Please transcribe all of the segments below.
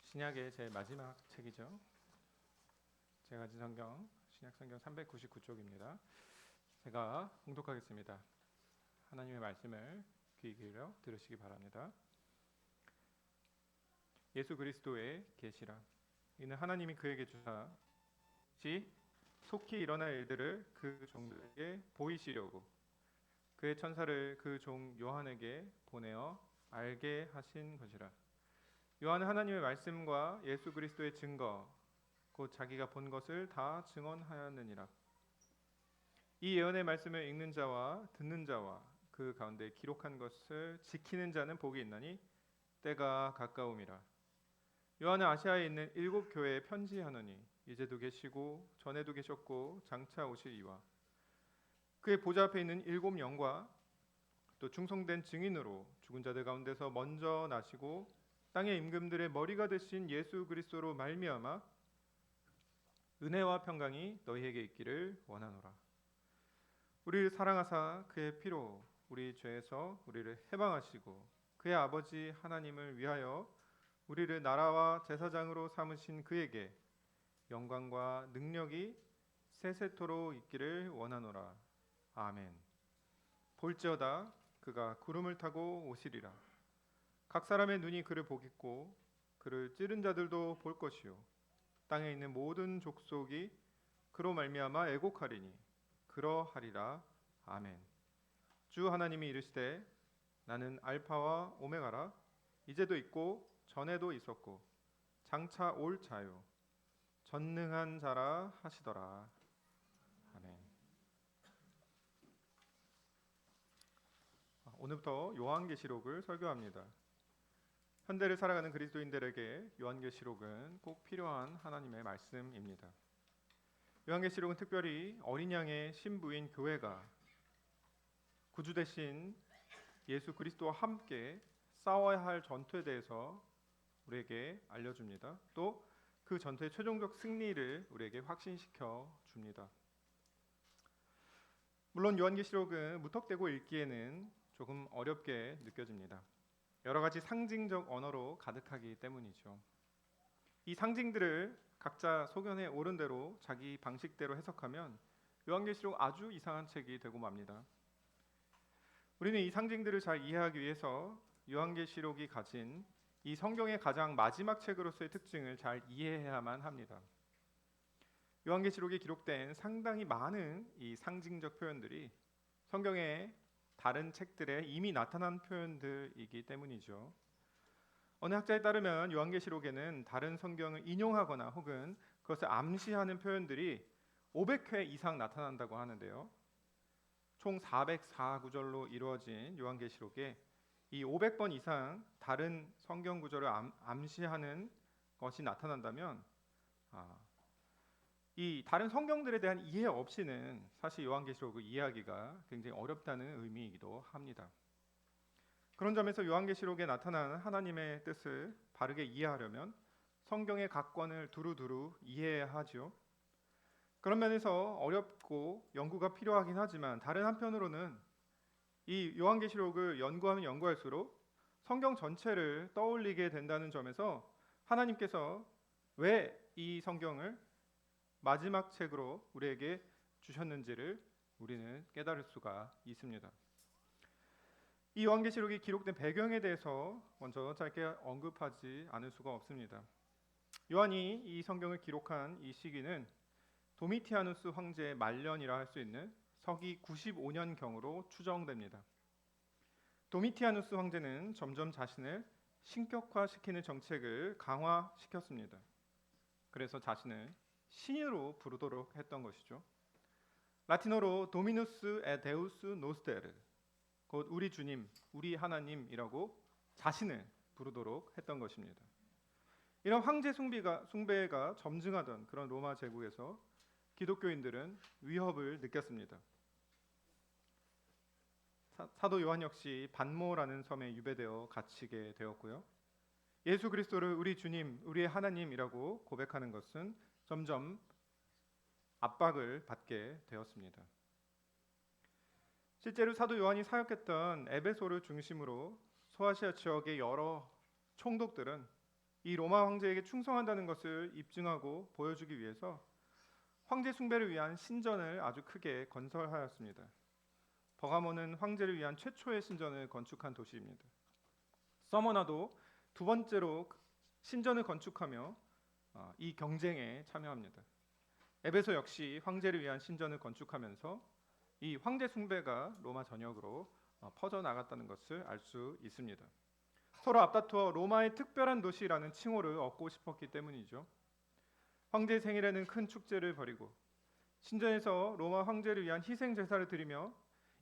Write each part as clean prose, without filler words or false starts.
신약의 제일 마지막 책이죠. 제가 가진 성경, 신약 성경 399쪽입니다. 제가 봉독하겠습니다. 하나님의 말씀을 귀 기울여 들으시기 바랍니다. 예수 그리스도의 계시라. 이는 하나님이 그에게 주사 속히 일어날 일들을 그 종들에게 보이시려고 그의 천사를 그 종 요한에게 보내어 알게 하신 것이라. 요한은 하나님의 말씀과 예수 그리스도의 증거 곧 자기가 본 것을 다 증언하였느니라. 이 예언의 말씀을 읽는 자와 듣는 자와 그 가운데 기록한 것을 지키는 자는 복이 있나니 때가 가까움이라. 요한은 아시아에 있는 7 교회에 편지하노니 이제도 계시고 전에도 계셨고 장차 오실 이와 그의 보좌 앞에 있는 7 영과 또 충성된 증인으로 죽은 자들 가운데서 먼저 나시고 땅의 임금들의 머리가 되신 예수 그리스도로 말미암아 은혜와 평강이 너희에게 있기를 원하노라. 우리를 사랑하사 그의 피로 우리 죄에서 우리를 해방하시고 그의 아버지 하나님을 위하여 우리를 나라와 제사장으로 삼으신 그에게 영광과 능력이 세세토록 있기를 원하노라. 아멘. 볼지어다 그가 구름을 타고 오시리라. 각 사람의 눈이 그를 보겠고 그를 찌른 자들도 볼 것이요 땅에 있는 모든 족속이 그로 말미암아 애곡하리니 그러하리라. 아멘. 주 하나님이 이르시되 나는 알파와 오메가라. 이제도 있고 전에도 있었고 장차 올 자요 전능한 자라 하시더라. 아멘. 오늘부터 요한계시록을 설교합니다. 현대를 살아가는 그리스도인들에게 요한계시록은 꼭 필요한 하나님의 말씀입니다. 요한계시록은 특별히 어린 양의 신부인 교회가 구주 되신 예수 그리스도와 함께 싸워야 할 전투에 대해서 우리에게 알려줍니다. 또 그 전투의 최종적 승리를 우리에게 확신시켜 줍니다. 물론 요한계시록은 무턱대고 읽기에는 조금 어렵게 느껴집니다. 여러 가지 상징적 언어로 가득하기 때문이죠. 이 상징들을 각자 소견에 오른 대로 자기 방식대로 해석하면 요한계시록 아주 이상한 책이 되고 맙니다. 우리는 이 상징들을 잘 이해하기 위해서 요한계시록이 가진 이 성경의 가장 마지막 책으로서의 특징을 잘 이해해야만 합니다. 요한계시록에 기록된 상당히 많은 이 상징적 표현들이 성경의 다른 책들에 이미 나타난 표현들이기 때문이죠. 어느 학자에 따르면 요한계시록에는 다른 성경을 인용하거나 혹은 그것을 암시하는 표현들이 500회 이상 나타난다고 하는데요. 총 404구절로 이루어진 요한계시록에 이 500번 이상 다른 성경 구절을 암시하는 것이 나타난다면 이 다른 성경들에 대한 이해 없이는 사실 요한계시록을 이해하기가 굉장히 어렵다는 의미이기도 합니다. 그런 점에서 요한계시록에 나타나는 하나님의 뜻을 바르게 이해하려면 성경의 각 권을 두루두루 이해해야 하죠. 그런 면에서 어렵고 연구가 필요하긴 하지만 다른 한편으로는 이 요한계시록을 연구하면 연구할수록 성경 전체를 떠올리게 된다는 점에서 하나님께서 왜 이 성경을 마지막 책으로 우리에게 주셨는지를 우리는 깨달을 수가 있습니다. 이 요한계시록이 기록된 배경에 대해서 먼저 짧게 언급하지 않을 수가 없습니다. 요한이 이 성경을 기록한 이 시기는 도미티아누스 황제의 말년이라 할 수 있는 서기 95년경으로 추정됩니다. 도미티아누스 황제는 점점 자신을 신격화시키는 정책을 강화시켰습니다. 그래서 자신을 신으로 부르도록 했던 것이죠. 라틴어로 도미누스 에 데우스 노스테르, 곧 우리 주님, 우리 하나님이라고 자신을 부르도록 했던 것입니다. 이런 황제 숭배가 점증하던 그런 로마 제국에서 기독교인들은 위협을 느꼈습니다. 사도 요한 역시 반모라는 섬에 유배되어 갇히게 되었고요. 예수 그리스도를 우리 주님, 우리의 하나님이라고 고백하는 것은 점점 압박을 받게 되었습니다. 실제로 사도 요한이 사역했던 에베소를 중심으로 소아시아 지역의 여러 총독들은 이 로마 황제에게 충성한다는 것을 입증하고 보여주기 위해서 황제 숭배를 위한 신전을 아주 크게 건설하였습니다. 버가모는 황제를 위한 최초의 신전을 건축한 도시입니다. 서머나도 두 번째로 신전을 건축하며 이 경쟁에 참여합니다. 에베소 역시 황제를 위한 신전을 건축하면서 이 황제 숭배가 로마 전역으로 퍼져나갔다는 것을 알 수 있습니다. 서로 앞다투어 로마의 특별한 도시라는 칭호를 얻고 싶었기 때문이죠. 황제 생일에는 큰 축제를 벌이고 신전에서 로마 황제를 위한 희생 제사를 드리며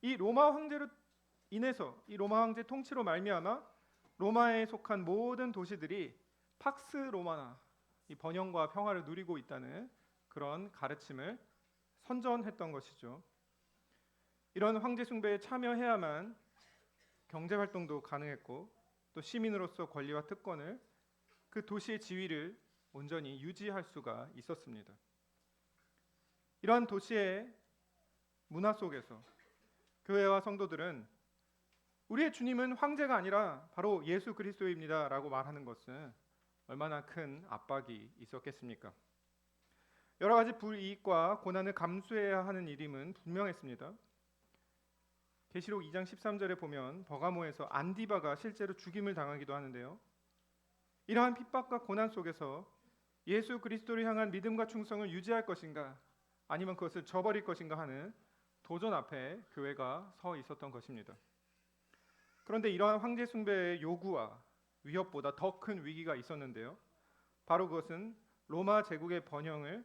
이 로마 황제로 인해서 이 로마 황제 통치로 말미암아 로마에 속한 모든 도시들이 팍스 로마나 이 번영과 평화를 누리고 있다는 그런 가르침을 선전했던 것이죠. 이런 황제 숭배에 참여해야만 경제 활동도 가능했고 또 시민으로서 권리와 특권을 그 도시의 지위를 온전히 유지할 수가 있었습니다. 이러한 도시의 문화 속에서 교회와 성도들은 우리의 주님은 황제가 아니라 바로 예수 그리스도입니다 라고 말하는 것은 얼마나 큰 압박이 있었겠습니까? 여러 가지 불이익과 고난을 감수해야 하는 일임은 분명했습니다. 계시록 2장 13절에 보면 버가모에서 안디바가 실제로 죽임을 당하기도 하는데요. 이러한 핍박과 고난 속에서 예수 그리스도를 향한 믿음과 충성을 유지할 것인가 아니면 그것을 저버릴 것인가 하는 도전 앞에 교회가 서 있었던 것입니다. 그런데 이러한 황제 숭배의 요구와 위협보다 더 큰 위기가 있었는데요. 바로 그것은 로마 제국의 번영을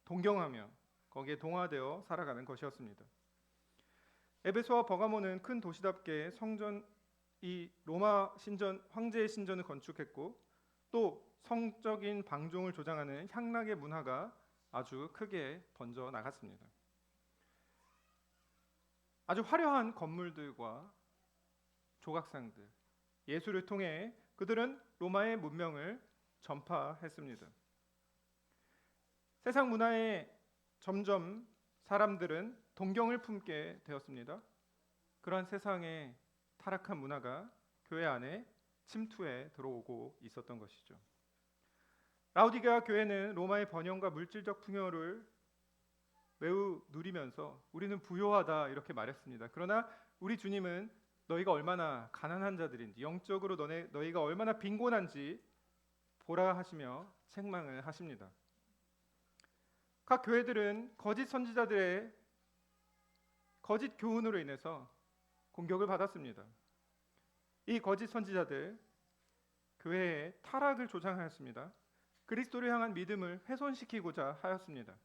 동경하며 거기에 동화되어 살아가는 것이었습니다. 에베소와 버가모는 큰 도시답게 이 로마 신전 황제의 신전을 건축했고 또 성적인 방종을 조장하는 향락의 문화가 아주 크게 번져 나갔습니다. 아주 화려한 건물들과 조각상들, 예술을 통해 그들은 로마의 문명을 전파했습니다. 세상 문화에 점점 사람들은 동경을 품게 되었습니다. 그러한 세상의 타락한 문화가 교회 안에 침투해 들어오고 있었던 것이죠. 라우디게아 교회는 로마의 번영과 물질적 풍요를 매우 누리면서 우리는 부요하다 이렇게 말했습니다. 그러나 우리 주님은 너희가 얼마나 가난한 자들인지 영적으로 너희가 얼마나 빈곤한지 보라 하시며 책망을 하십니다. 각 교회들은 거짓 선지자들의 거짓 교훈으로 인해서 공격을 받았습니다. 이 거짓 선지자들 교회의 타락을 조장하였습니다. 그리스도를 향한 믿음을 훼손시키고자 하였습니다.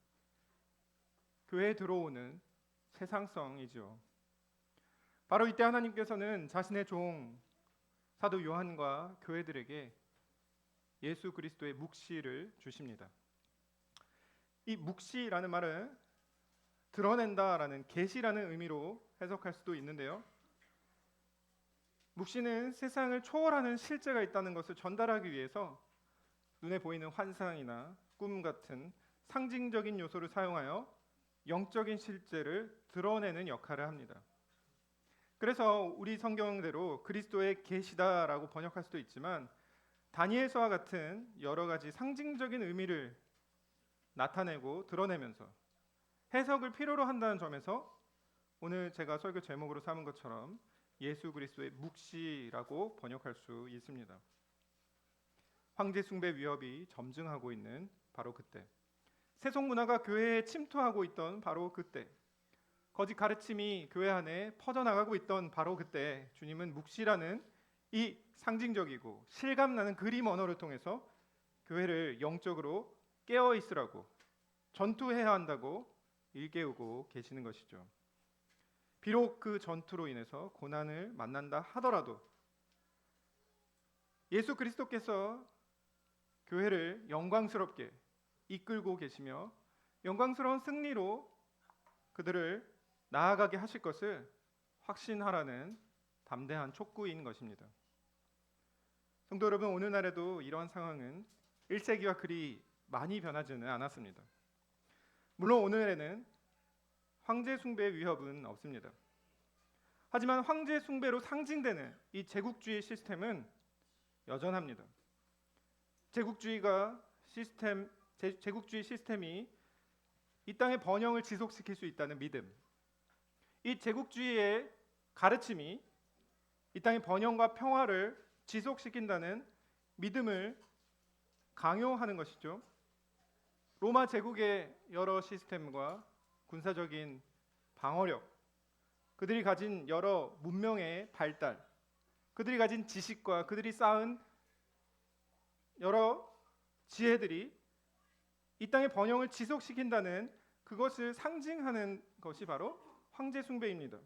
교회에 들어오는 세상성이죠. 바로 이때 하나님께서는 자신의 종 사도 요한과 교회들에게 예수 그리스도의 묵시를 주십니다. 이 묵시라는 말은 드러낸다라는 계시라는 의미로 해석할 수도 있는데요. 묵시는 세상을 초월하는 실제가 있다는 것을 전달하기 위해서 눈에 보이는 환상이나 꿈 같은 상징적인 요소를 사용하여 영적인 실제를 드러내는 역할을 합니다. 그래서 우리 성경대로 그리스도의 계시다라고 번역할 수도 있지만 다니엘서와 같은 여러 가지 상징적인 의미를 나타내고 드러내면서 해석을 필요로 한다는 점에서 오늘 제가 설교 제목으로 삼은 것처럼 예수 그리스도의 묵시라고 번역할 수 있습니다. 황제 숭배 위협이 점증하고 있는 바로 그때, 세속 문화가 교회에 침투하고 있던 바로 그때, 거짓 가르침이 교회 안에 퍼져나가고 있던 바로 그때 주님은 묵시라는 이 상징적이고 실감나는 그림 언어를 통해서 교회를 영적으로 깨어 있으라고, 전투해야 한다고 일깨우고 계시는 것이죠. 비록 그 전투로 인해서 고난을 만난다 하더라도 예수 그리스도께서 교회를 영광스럽게 이끌고 계시며 영광스러운 승리로 그들을 나아가게 하실 것을 확신하라는 담대한 촉구인 것입니다. 성도 여러분, 오늘날에도 이러한 상황은 1세기와 그리 많이 변하지는 않았습니다. 물론 오늘에는 황제 숭배의 위협은 없습니다. 하지만 황제 숭배로 상징되는 이 제국주의 시스템은 여전합니다. 제국주의 시스템이 이 땅의 번영을 지속시킬 수 있다는 믿음, 이 제국주의의 가르침이 이 땅의 번영과 평화를 지속시킨다는 믿음을 강요하는 것이죠. 로마 제국의 여러 시스템과 군사적인 방어력, 그들이 가진 여러 문명의 발달, 그들이 가진 지식과 그들이 쌓은 여러 지혜들이 이 땅의 번영을 지속시킨다는 그것을 상징하는 것이 바로 황제 숭배입니다.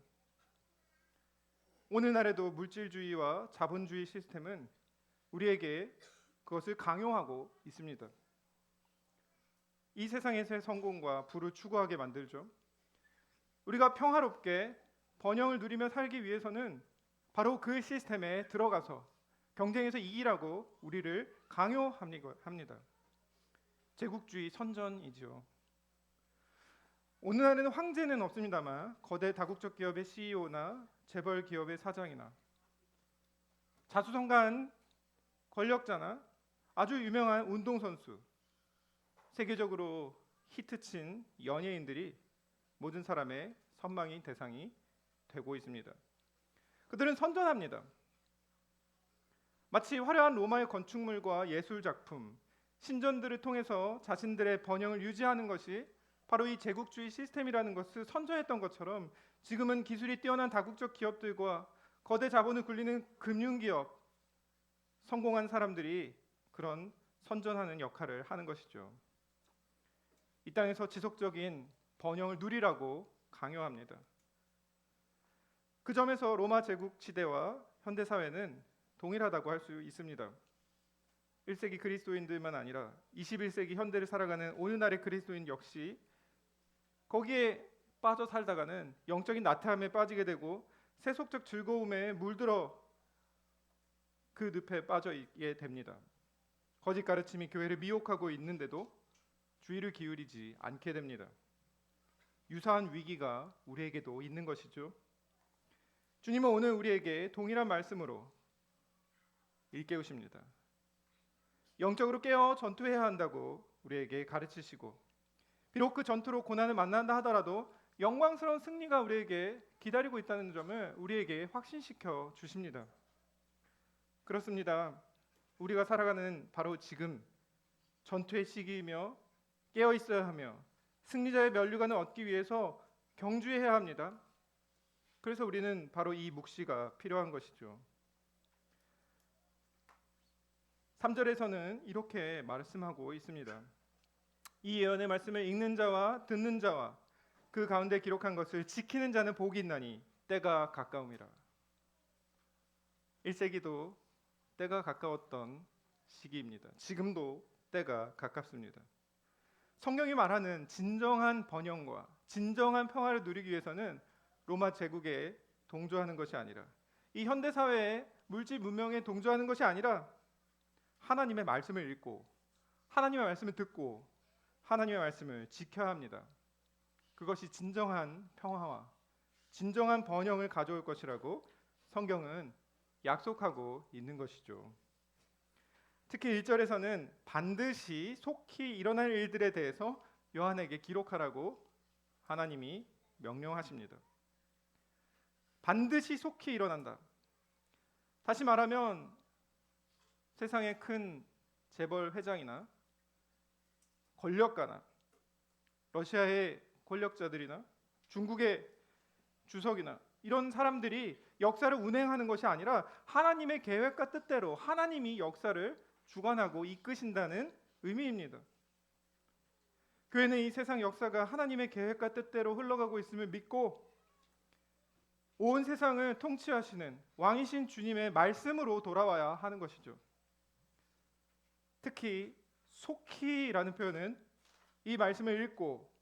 오늘날에도 물질주의와 자본주의 시스템은 우리에게 그것을 강요하고 있습니다. 이 세상에서의 성공과 부를 추구하게 만들죠. 우리가 평화롭게 번영을 누리며 살기 위해서는 바로 그 시스템에 들어가서 경쟁에서 이기라고 우리를 강요합니다. 제국주의 선전이죠. 오늘날에는 황제는 없습니다만 거대 다국적 기업의 CEO나 재벌 기업의 사장이나 자수성가한 권력자나 아주 유명한 운동선수, 세계적으로 히트친 연예인들이 모든 사람의 선망의 대상이 되고 있습니다. 그들은 선전합니다. 마치 화려한 로마의 건축물과 예술 작품, 신전들을 통해서 자신들의 번영을 유지하는 것이 바로 이 제국주의 시스템이라는 것을 선전했던 것처럼 지금은 기술이 뛰어난 다국적 기업들과 거대 자본을 굴리는 금융기업, 성공한 사람들이 그런 선전하는 역할을 하는 것이죠. 이 땅에서 지속적인 번영을 누리라고 강요합니다. 그 점에서 로마 제국 시대와 현대 사회는 동일하다고 할 수 있습니다. 1세기 그리스도인들만 아니라 21세기 현대를 살아가는 오늘날의 그리스도인 역시 거기에 빠져 살다가는 영적인 나태함에 빠지게 되고 세속적 즐거움에 물들어 그 늪에 빠져 있게 됩니다. 거짓 가르침이 교회를 미혹하고 있는데도 주의를 기울이지 않게 됩니다. 유사한 위기가 우리에게도 있는 것이죠. 주님은 오늘 우리에게 동일한 말씀으로 일깨우십니다. 영적으로 깨어 전투해야 한다고 우리에게 가르치시고, 비록 그 전투로 고난을 만난다 하더라도 영광스러운 승리가 우리에게 기다리고 있다는 점을 우리에게 확신시켜 주십니다. 그렇습니다. 우리가 살아가는 바로 지금 전투의 시기이며 깨어 있어야 하며 승리자의 면류관을 얻기 위해서 경주해야 합니다. 그래서 우리는 바로 이 묵시가 필요한 것이죠. 3절에서는 이렇게 말씀하고 있습니다. 이 예언의 말씀을 읽는 자와 듣는 자와 그 가운데 기록한 것을 지키는 자는 복이 있나니 때가 가까움이라. 1세기도 때가 가까웠던 시기입니다. 지금도 때가 가깝습니다. 성경이 말하는 진정한 번영과 진정한 평화를 누리기 위해서는 로마 제국에 동조하는 것이 아니라, 이 현대 사회의 물질 문명에 동조하는 것이 아니라 하나님의 말씀을 읽고 하나님의 말씀을 듣고 하나님의 말씀을 지켜야 합니다. 그것이 진정한 평화와 진정한 번영을 가져올 것이라고 성경은 약속하고 있는 것이죠. 특히 1절에서는 반드시 속히 일어날 일들에 대해서 요한에게 기록하라고 하나님이 명령하십니다. 반드시 속히 일어난다. 다시 말하면 세상의 큰 재벌 회장이나 권력가나 러시아의 권력자들이나 중국의 주석이나 이런 사람들이 역사를 운행하는 것이 아니라 하나님의 계획과 뜻대로 하나님이 역사를 주관하고 이끄신다는 의미입니다. 교회는 이 세상 역사가 하나님의 계획과 뜻대로 흘러가고 있음을 믿고 온 세상을 통치하시는 왕이신 주님의 말씀으로 돌아와야 하는 것이죠. 특히 속히라는 표현은 이 말씀을 읽고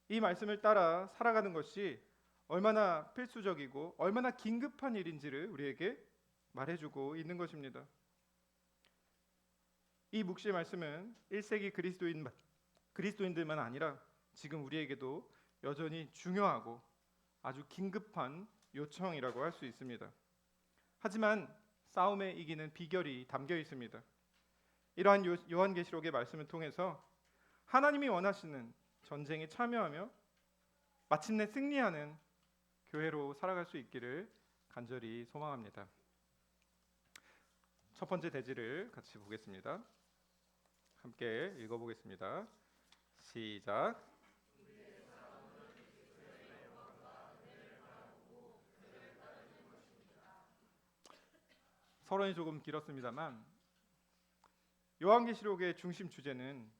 이 말씀을 따라 살아가는 것이 얼마나 필수적이고 얼마나 긴급한 일인지를 우리에게 말해주고 있는 것입니다. 이 묵시의 말씀은 1세기 그리스도인들만 아니라 지금 우리에게도 여전히 중요하고 아주 긴급한 요청이라고 할 수 있습니다. 하지만 싸움에 이기는 비결이 담겨 있습니다. 이러한 요한계시록의 말씀을 통해서 하나님이 원하시는 전쟁에 참여하며 마침내 승리하는 교회로 살아갈 수 있기를 간절히 소망합니다. 첫 번째 대지를 같이 보겠습니다. 함께 읽어보겠습니다. 시작. 서론이 조금 길었습니다만 요한계시록의 중심 주제는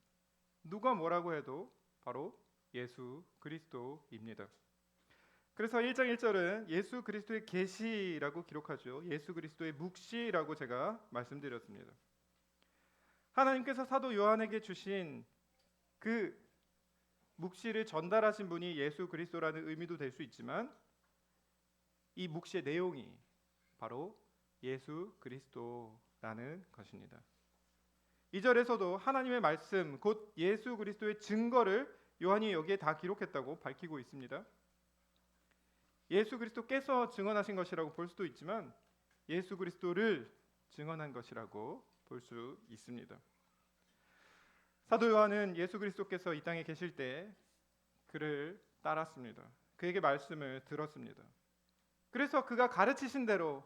누가 뭐라고 해도 바로 예수 그리스도입니다. 그래서 1장 1절은 예수 그리스도의 계시라고 기록하죠. 예수 그리스도의 묵시라고 제가 말씀드렸습니다. 하나님께서 사도 요한에게 주신 그 묵시를 전달하신 분이 예수 그리스도라는 의미도 될 수 있지만 이 묵시의 내용이 바로 예수 그리스도라는 것입니다. 2절에서도 하나님의 말씀 곧 예수 그리스도의 증거를 요한이 여기에 다 기록했다고 밝히고 있습니다. 예수 그리스도께서 증언하신 것이라고 볼 수도 있지만 예수 그리스도를 증언한 것이라고 볼 수 있습니다. 사도 요한은 예수 그리스도께서 이 땅에 계실 때 그를 따랐습니다. 그에게 말씀을 들었습니다. 그래서 그가 가르치신 대로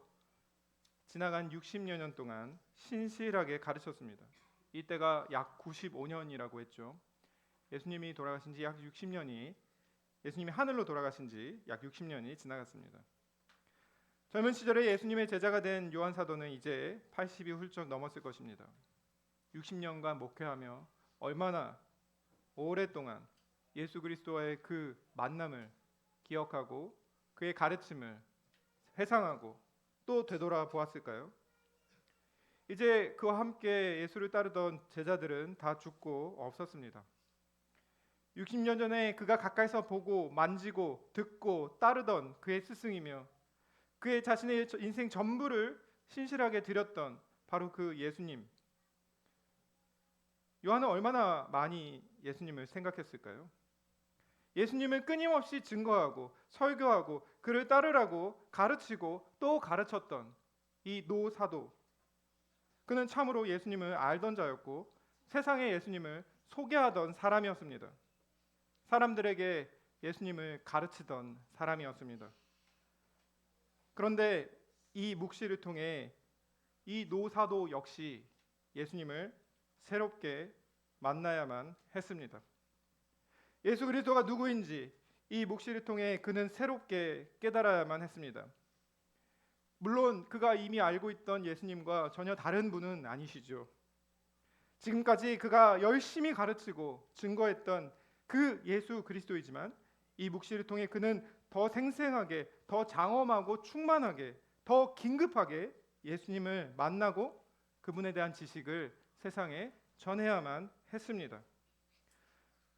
지나간 60여 년 동안 신실하게 가르쳤습니다. 이때가 약 95년이라고 했죠. 예수님이 돌아가신 지 약 60년이 예수님이 하늘로 돌아가신 지 약 60년이 지나갔습니다. 젊은 시절에 예수님의 제자가 된 요한 사도는 이제 80이 훌쩍 넘었을 것입니다. 60년간 목회하며 얼마나 오랫동안 예수 그리스도와의 그 만남을 기억하고 그의 가르침을 회상하고 또 되돌아 보았을까요? 이제 그와 함께 예수를 따르던 제자들은 다 죽고 없었습니다. 60년 전에 그가 가까이서 보고 만지고 듣고 따르던 그의 스승이며 그의 자신의 인생 전부를 신실하게 드렸던 바로 그 예수님. 요한은 얼마나 많이 예수님을 생각했을까요? 예수님을 끊임없이 증거하고 설교하고 그를 따르라고 가르치고 또 가르쳤던 이 노사도. 그는 참으로 예수님을 알던 자였고 세상에 예수님을 소개하던 사람이었습니다. 사람들에게 예수님을 가르치던 사람이었습니다. 그런데 이 묵시를 통해 이 노사도 역시 예수님을 새롭게 만나야만 했습니다. 예수 그리스도가 누구인지 이 묵시를 통해 그는 새롭게 깨달아야만 했습니다. 물론 그가 이미 알고 있던 예수님과 전혀 다른 분은 아니시죠. 지금까지 그가 열심히 가르치고 증거했던 그 예수 그리스도이지만 이 묵시를 통해 그는 더 생생하게, 더 장엄하고 충만하게, 더 긴급하게 예수님을 만나고 그분에 대한 지식을 세상에 전해야만 했습니다.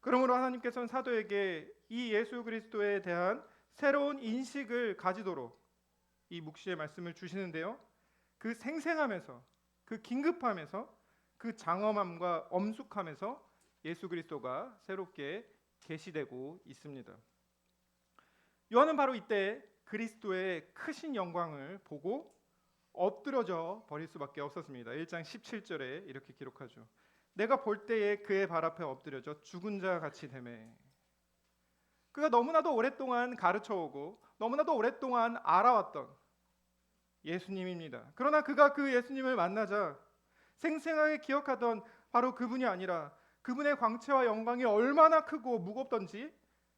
그러므로 하나님께서는 사도에게 이 예수 그리스도에 대한 새로운 인식을 가지도록 이 묵시의 말씀을 주시는데요. 그 생생함에서, 그 긴급함에서, 그 장엄함과 엄숙함에서 예수 그리스도가 새롭게 계시되고 있습니다. 요한은 바로 이때 그리스도의 크신 영광을 보고 엎드러져 버릴 수밖에 없었습니다. 1장 17절에 이렇게 기록하죠. 내가 볼 때에 그의 발 앞에 엎드려져 죽은 자 같이 되매. 그가 너무나도 오랫동안 가르쳐오고 너무나도 오랫동안 알아왔던 예수님입니다. 그러나 그가 그 예수님을 만나자 생생하게 기억하던 바로 그분이 아니라 그분의 광채와 영광이 얼마나 크고 무겁던지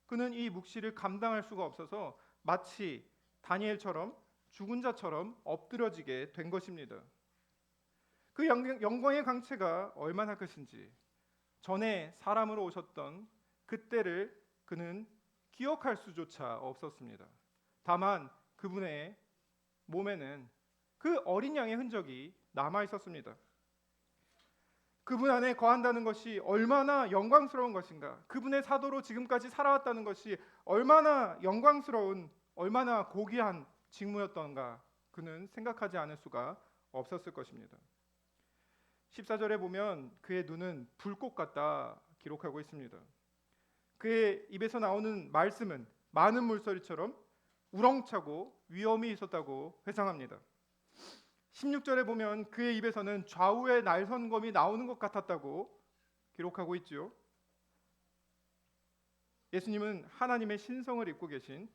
그는 이 묵시를 감당할 수가 없어서 마치 다니엘처럼 죽은 자처럼 엎드러지게 된 것입니다. 그 영광의 광채가 얼마나 크신지 전에 사람으로 오셨던 그때를 그는 기억할 수조차 없었습니다. 다만 그분의 몸에는 그 어린 양의 흔적이 남아 있었습니다. 그분 안에 거한다는 것이 얼마나 영광스러운 것인가, 그분의 사도로 지금까지 살아왔다는 것이 얼마나 영광스러운, 얼마나 고귀한 직무였던가 그는 생각하지 않을 수가 없었을 것입니다. 14절에 보면 그의 눈은 불꽃 같다 기록하고 있습니다. 그의 입에서 나오는 말씀은 많은 물소리처럼 우렁차고 위엄이 있었다고 회상합니다. 16절에 보면 그의 입에서는 좌우의 날선검이 나오는 것 같았다고 기록하고 있지요. 예수님은 하나님의 신성을 입고 계신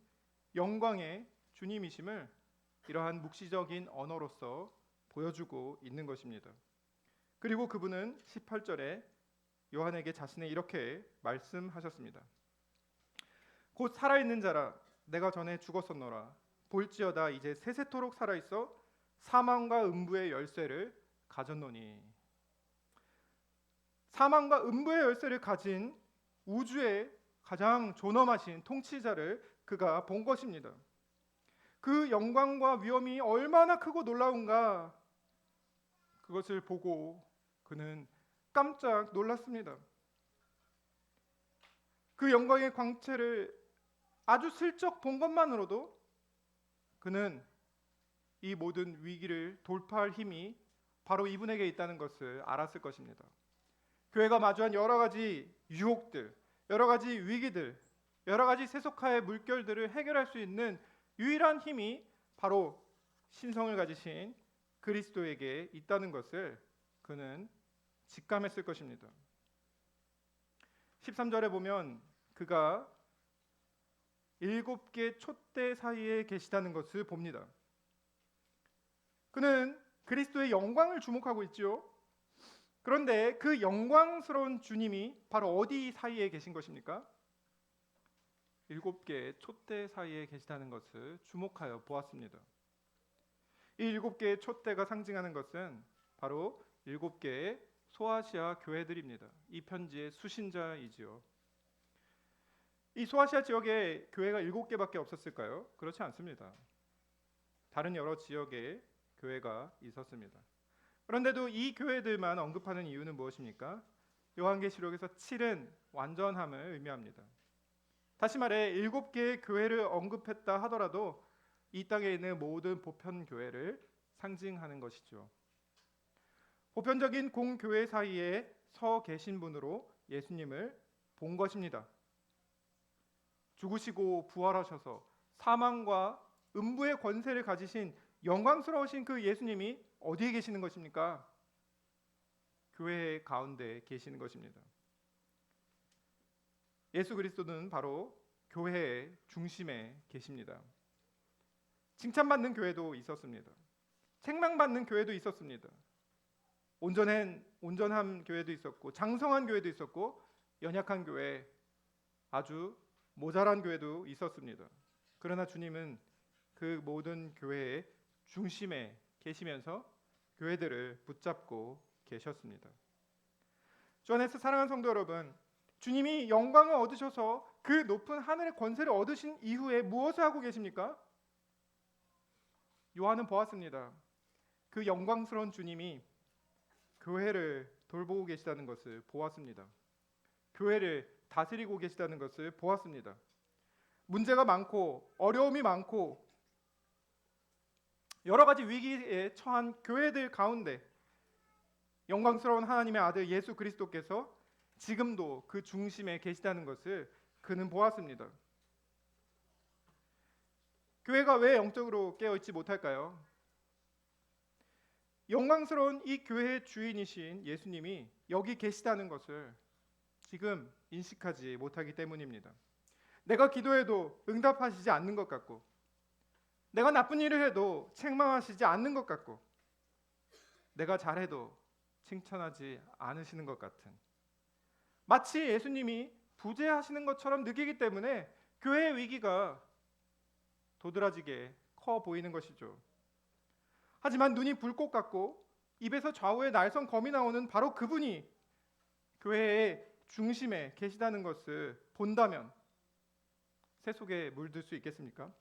영광의 주님이심을 이러한 묵시적인 언어로서 보여주고 있는 것입니다. 그리고 그분은 18절에 요한에게 자신의 이렇게 말씀하셨습니다. 곧 살아있는 자라 내가 전에 죽었었노라 볼지어다 이제 세세토록 살아있어 사망과 음부의 열쇠를 가졌노니. 사망과 음부의 열쇠를 가진 우주의 가장 존엄하신 통치자를 그가 본 것입니다. 그 영광과 위엄이 얼마나 크고 놀라운가, 그것을 보고 그는 깜짝 놀랐습니다. 그 영광의 광채를 아주 슬쩍 본 것만으로도 그는 이 모든 위기를 돌파할 힘이 바로 이분에게 있다는 것을 알았을 것입니다. 교회가 마주한 여러 가지 유혹들, 여러 가지 위기들, 여러 가지 세속화의 물결들을 해결할 수 있는 유일한 힘이 바로 신성을 가지신 그리스도에게 있다는 것을 그는 직감했을 것입니다. 13절에 보면 그가 7개 촛대 사이에 계시다는 것을 봅니다. 그는 그리스도의 영광을 주목하고 있죠. 그런데 그 영광스러운 주님이 바로 어디 사이에 계신 것입니까? 7개의 촛대 사이에 계시다는 것을 주목하여 보았습니다. 이 7개의 촛대가 상징하는 것은 바로 7개의 소아시아 교회들입니다. 이 편지의 수신자이지요. 이 소아시아 지역에 교회가 7개밖에 없었을까요? 그렇지 않습니다. 다른 여러 지역에 교회가 있었습니다. 그런데도 이 교회들만 언급하는 이유는 무엇입니까? 요한계시록에서 7은 완전함을 의미합니다. 다시 말해 7개의 교회를 언급했다 하더라도 이 땅에 있는 모든 보편 교회를 상징하는 것이죠. 보편적인 공교회 사이에 서 계신 분으로 예수님을 본 것입니다. 죽으시고 부활하셔서 사망과 음부의 권세를 가지신 영광스러우신 그 예수님이 어디에 계시는 것입니까? 교회 가운데 계시는 것입니다. 예수 그리스도는 바로 교회의 중심에 계십니다. 칭찬받는 교회도 있었습니다. 책망받는 교회도 있었습니다. 온전한 교회도 있었고 장성한 교회도 있었고 연약한 교회, 아주 모자란 교회도 있었습니다. 그러나 주님은 그 모든 교회의 중심에 계시면서 교회들을 붙잡고 계셨습니다. 주 안에서 사랑하는 성도 여러분, 주님이 영광을 얻으셔서 그 높은 하늘의 권세를 얻으신 이후에 무엇을 하고 계십니까? 요한은 보았습니다. 그 영광스러운 주님이 교회를 돌보고 계시다는 것을 보았습니다. 교회를 다스리고 계시다는 것을 보았습니다. 문제가 많고 어려움이 많고 여러 가지 위기에 처한 교회들 가운데 영광스러운 하나님의 아들 예수 그리스도께서 지금도 그 중심에 계시다는 것을 그는 보았습니다. 교회가 왜 영적으로 깨어있지 못할까요? 영광스러운 이 교회의 주인이신 예수님이 여기 계시다는 것을 지금 인식하지 못하기 때문입니다. 내가 기도해도 응답하시지 않는 것 같고, 내가 나쁜 일을 해도 책망하시지 않는 것 같고, 내가 잘해도 칭찬하지 않으시는 것 같은, 마치 예수님이 부재하시는 것처럼 느끼기 때문에 교회의 위기가 도드라지게 커 보이는 것이죠. 하지만 눈이 불꽃 같고 입에서 좌우의 날선 검이 나오는 바로 그분이 교회의 중심에 계시다는 것을 본다면 세속에 물들 수 있겠습니까?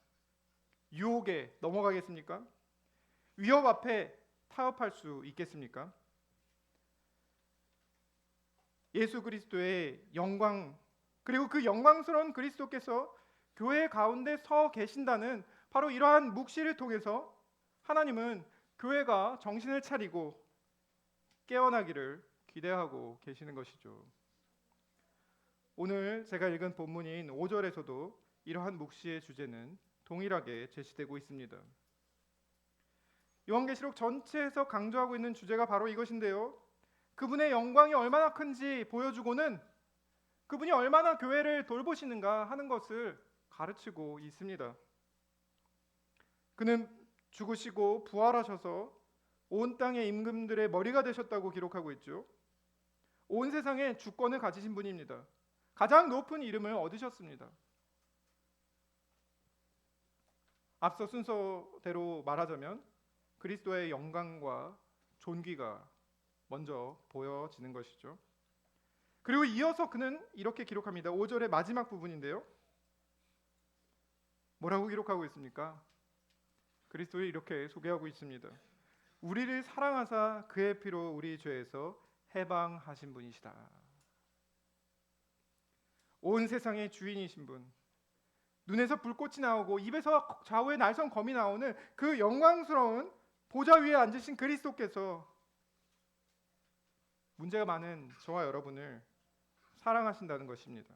유혹에 넘어가겠습니까? 위협 앞에 타협할 수 있겠습니까? 예수 그리스도의 영광, 그리고 그 영광스러운 그리스도께서 교회 가운데 서 계신다는 바로 이러한 묵시를 통해서 하나님은 교회가 정신을 차리고 깨어나기를 기대하고 계시는 것이죠. 오늘 제가 읽은 본문인 5절에서도 이러한 묵시의 주제는 동일하게 제시되고 있습니다. 요한계시록 전체에서 강조하고 있는 주제가 바로 이것인데요. 그분의 영광이 얼마나 큰지 보여주고는 그분이 얼마나 교회를 돌보시는가 하는 것을 가르치고 있습니다. 그는 죽으시고 부활하셔서 온 땅의 임금들의 머리가 되셨다고 기록하고 있죠. 온 세상에 주권을 가지신 분입니다. 가장 높은 이름을 얻으셨습니다. 앞서 순서대로 말하자면 그리스도의 영광과 존귀가 먼저 보여지는 것이죠. 그리고 이어서 그는 이렇게 기록합니다. 5절의 마지막 부분인데요. 뭐라고 기록하고 있습니까? 그리스도를 이렇게 소개하고 있습니다. 우리를 사랑하사 그의 피로 우리 죄에서 해방하신 분이시다. 온 세상의 주인이신 분, 눈에서 불꽃이 나오고 입에서 좌우의 날선 검이 나오는 그 영광스러운 보좌 위에 앉으신 그리스도께서 문제가 많은 저와 여러분을 사랑하신다는 것입니다.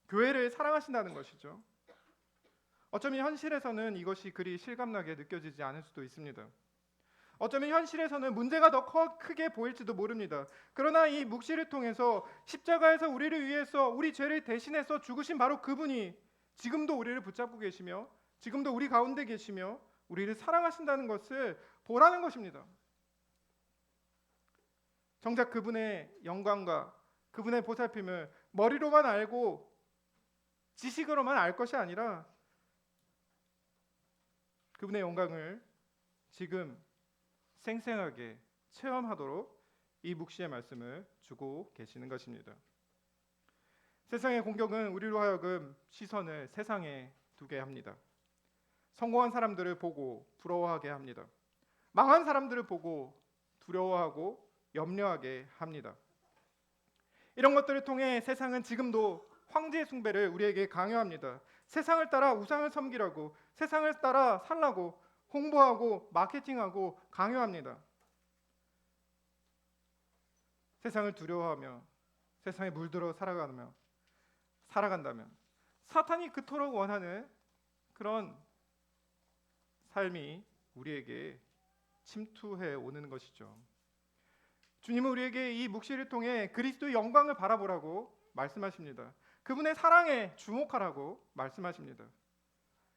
교회를 사랑하신다는 것이죠. 어쩌면 현실에서는 이것이 그리 실감나게 느껴지지 않을 수도 있습니다. 어쩌면 현실에서는 문제가 더 크게 보일지도 모릅니다. 그러나 이 묵시를 통해서 십자가에서 우리를 위해서 우리 죄를 대신해서 죽으신 바로 그분이 지금도 우리를 붙잡고 계시며 지금도 우리 가운데 계시며 우리를 사랑하신다는 것을 보라는 것입니다. 정작 그분의 영광과 그분의 보살핌을 머리로만 알고 지식으로만 알 것이 아니라 그분의 영광을 지금 생생하게 체험하도록 이 묵시의 말씀을 주고 계시는 것입니다. 세상의 공격은 우리로 하여금 시선을 세상에 두게 합니다. 성공한 사람들을 보고 부러워하게 합니다. 망한 사람들을 보고 두려워하고 염려하게 합니다. 이런 것들을 통해 세상은 지금도 황제 숭배를 우리에게 강요합니다. 세상을 따라 우상을 섬기라고, 세상을 따라 살라고 홍보하고 마케팅하고 강요합니다. 세상을 두려워하며 세상에 물들어 살아간다면 사탄이 그토록 원하는 그런 삶이 우리에게 침투해 오는 것이죠. 주님은 우리에게 이 묵시를 통해 그리스도의 영광을 바라보라고 말씀하십니다. 그분의 사랑에 주목하라고 말씀하십니다.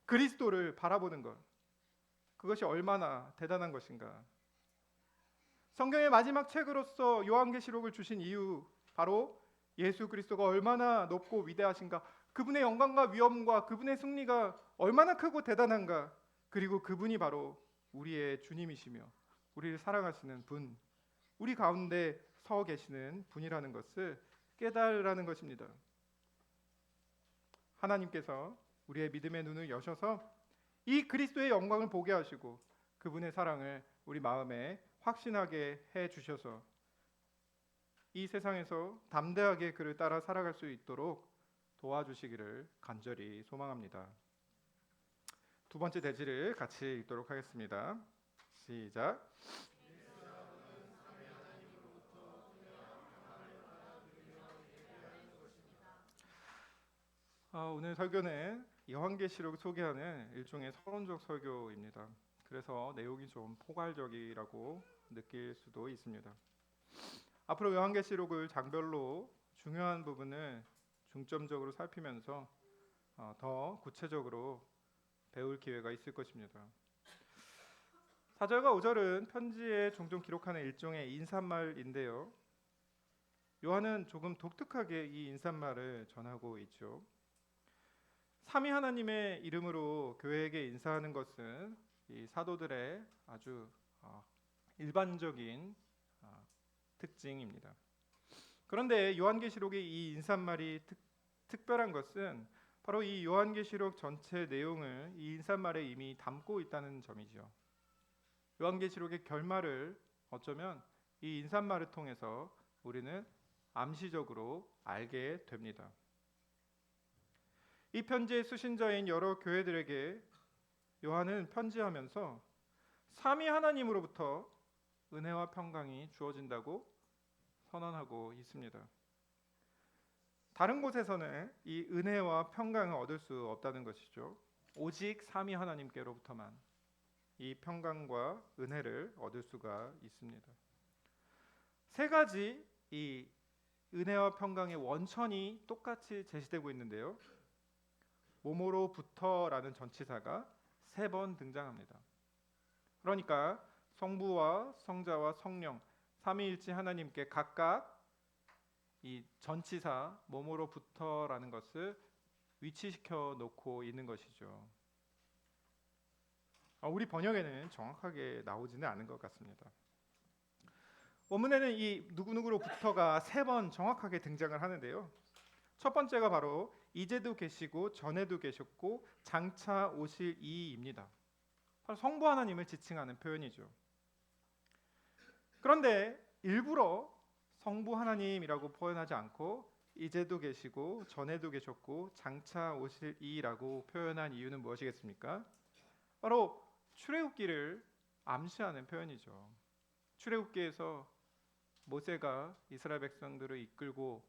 그리스도를 바라보는 것, 그것이 얼마나 대단한 것인가. 성경의 마지막 책으로서 요한계시록을 주신 이유, 바로 예수 그리스도가 얼마나 높고 위대하신가, 그분의 영광과 위엄과 그분의 승리가 얼마나 크고 대단한가, 그리고 그분이 바로 우리의 주님이시며 우리를 사랑하시는 분, 우리 가운데 서 계시는 분이라는 것을 깨달으라는 것입니다. 하나님께서 우리의 믿음의 눈을 여셔서 이 그리스도의 영광을 보게 하시고 그분의 사랑을 우리 마음에 확신하게 해 주셔서 이 세상에서 담대하게 그를 따라 살아갈 수 있도록 도와주시기를 간절히 소망합니다. 두 번째 대지를 같이 읽도록 하겠습니다. 시작. 오늘 설교는 요한계시록을 소개하는 일종의 서론적 설교입니다. 그래서 내용이 좀 포괄적이라고 느낄 수도 있습니다. 앞으로 요한계시록을 장별로 중요한 부분을 중점적으로 살피면서 더 구체적으로 배울 기회가 있을 것입니다. 4절과 5절은 편지에 종종 기록하는 일종의 인사말인데요. 요한은 조금 독특하게 이 인사말을 전하고 있죠. 삼위 하나님의 이름으로 교회에게 인사하는 것은 이 사도들의 아주 일반적인 특징입니다. 그런데 요한계시록의 이 인사말이 특별한 것은 바로 이 요한계시록 전체 내용을 이 인사말에 이미 담고 있다는 점이죠. 요한계시록의 결말을 어쩌면 이 인사말을 통해서 우리는 암시적으로 알게 됩니다. 이 편지의 수신자인 여러 교회들에게 요한은 편지하면서 삼위 하나님으로부터 은혜와 평강이 주어진다고 선언하고 있습니다. 다른 곳에서는 이 은혜와 평강을 얻을 수 없다는 것이죠. 오직 삼위 하나님께로부터만. 이 평강과 은혜를 얻을 수가 있습니다. 세 가지 이 은혜와 평강의 원천이 똑같이 제시되고 있는데요. 몸으로부터라는 전치사가 3번 등장합니다. 그러니까 성부와 성자와 성령 삼위일체 하나님께 각각 이 전치사 몸으로부터라는 것을 위치시켜 놓고 있는 것이죠. 우리 번역에는 정확하게 나오지는 않은 것 같습니다. 원문에는 이 누구누구로부터가 3번 정확하게 등장을 하는데요. 첫 번째가 바로 이제도 계시고 전에도 계셨고 장차 오실 이입니다. 바로 성부 하나님을 지칭하는 표현이죠. 그런데 일부러 성부 하나님이라고 표현하지 않고 이제도 계시고 전에도 계셨고 장차 오실 이라고 표현한 이유는 무엇이겠습니까? 바로 출애굽기를 암시하는 표현이죠. 출애굽기에서 모세가 이스라엘 백성들을 이끌고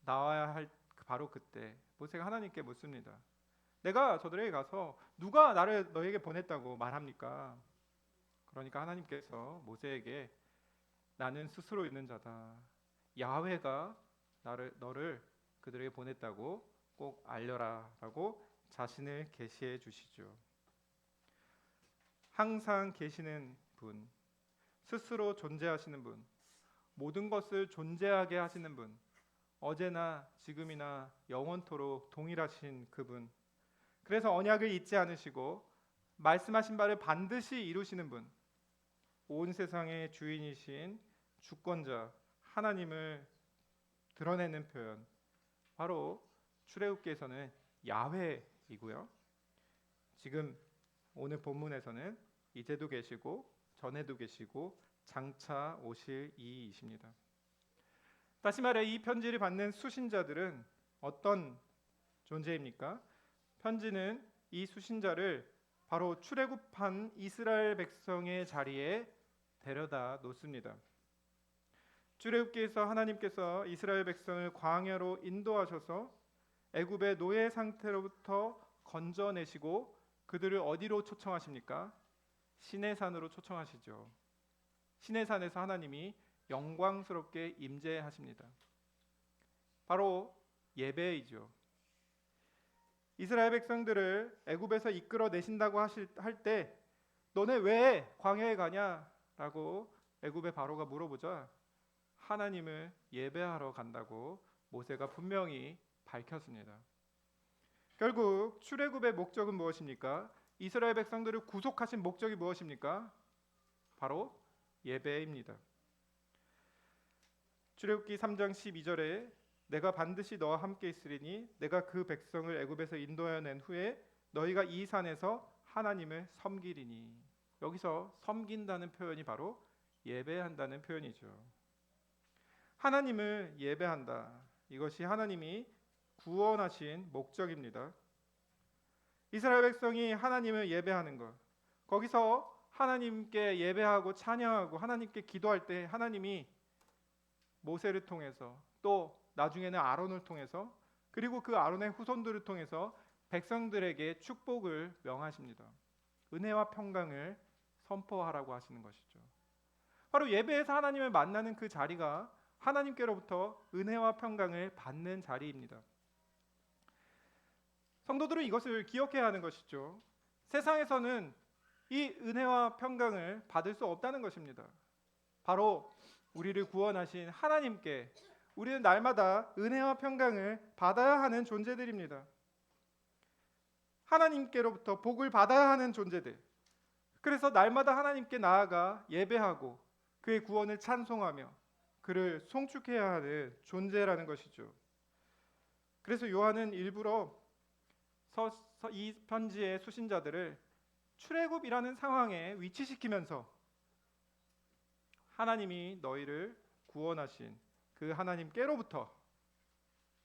나와야 할 바로 그때 모세가 하나님께 묻습니다. 내가 저들에게 가서 누가 나를 너에게 보냈다고 말합니까? 그러니까 하나님께서 모세에게 나는 스스로 있는 자다. 야훼가 너를 그들에게 보냈다고 꼭 알려라라고 자신을 계시해 주시죠. 항상 계시는 분, 스스로 존재하시는 분, 모든 것을 존재하게 하시는 분, 어제나 지금이나 영원토록 동일하신 그분, 그래서 언약을 잊지 않으시고 말씀하신 바를 반드시 이루시는 분, 온 세상의 주인이신 주권자 하나님을 드러내는 표현, 바로 출애굽기에서는 야훼이고요. 지금 오늘 본문에서는 이제도 계시고 전에도 계시고 장차 오실 이이십니다. 다시 말해 이 편지를 받는 수신자들은 어떤 존재입니까? 편지는 이 수신자를 바로 출애굽한 이스라엘 백성의 자리에 데려다 놓습니다. 출애굽기에서 하나님께서 이스라엘 백성을 광야로 인도하셔서 애굽의 노예 상태로부터 건져내시고 그들을 어디로 초청하십니까? 시내산으로 초청하시죠. 시내산에서 하나님이 영광스럽게 임재하십니다. 바로 예배이죠. 이스라엘 백성들을 애굽에서 이끌어내신다고 할 때 너네 왜 광야에 가냐라고 애굽의 바로가 물어보자 하나님을 예배하러 간다고 모세가 분명히 밝혔습니다. 결국 출애굽의 목적은 무엇입니까? 이스라엘 백성들을 구속하신 목적이 무엇입니까? 바로 예배입니다. 출애굽기 3장 12절에 내가 반드시 너와 함께 있으리니 내가 그 백성을 애굽에서 인도하여 후에 너희가 이 산에서 하나님을 섬기리니. 여기서 섬긴다는 표현이 바로 예배한다는 표현이죠. 하나님을 예배한다. 이것이 하나님이 구원하신 목적입니다. 이스라엘 백성이 하나님을 예배하는 것, 거기서 하나님께 예배하고 찬양하고 하나님께 기도할 때 하나님이 모세를 통해서 또 나중에는 아론을 통해서 그리고 그 아론의 후손들을 통해서 백성들에게 축복을 명하십니다. 은혜와 평강을 선포하라고 하시는 것이죠. 바로 예배에서 하나님을 만나는 그 자리가 하나님께로부터 은혜와 평강을 받는 자리입니다. 성도들은 이것을 기억해야 하는 것이죠. 세상에서는 이 은혜와 평강을 받을 수 없다는 것입니다. 바로 우리를 구원하신 하나님께 우리는 날마다 은혜와 평강을 받아야 하는 존재들입니다. 하나님께로부터 복을 받아야 하는 존재들. 그래서 날마다 하나님께 나아가 예배하고 그의 구원을 찬송하며 그를 송축해야 하는 존재라는 것이죠. 그래서 요한은 일부러 이 편지의 수신자들을 출애굽이라는 상황에 위치시키면서 하나님이 너희를 구원하신 그 하나님께로부터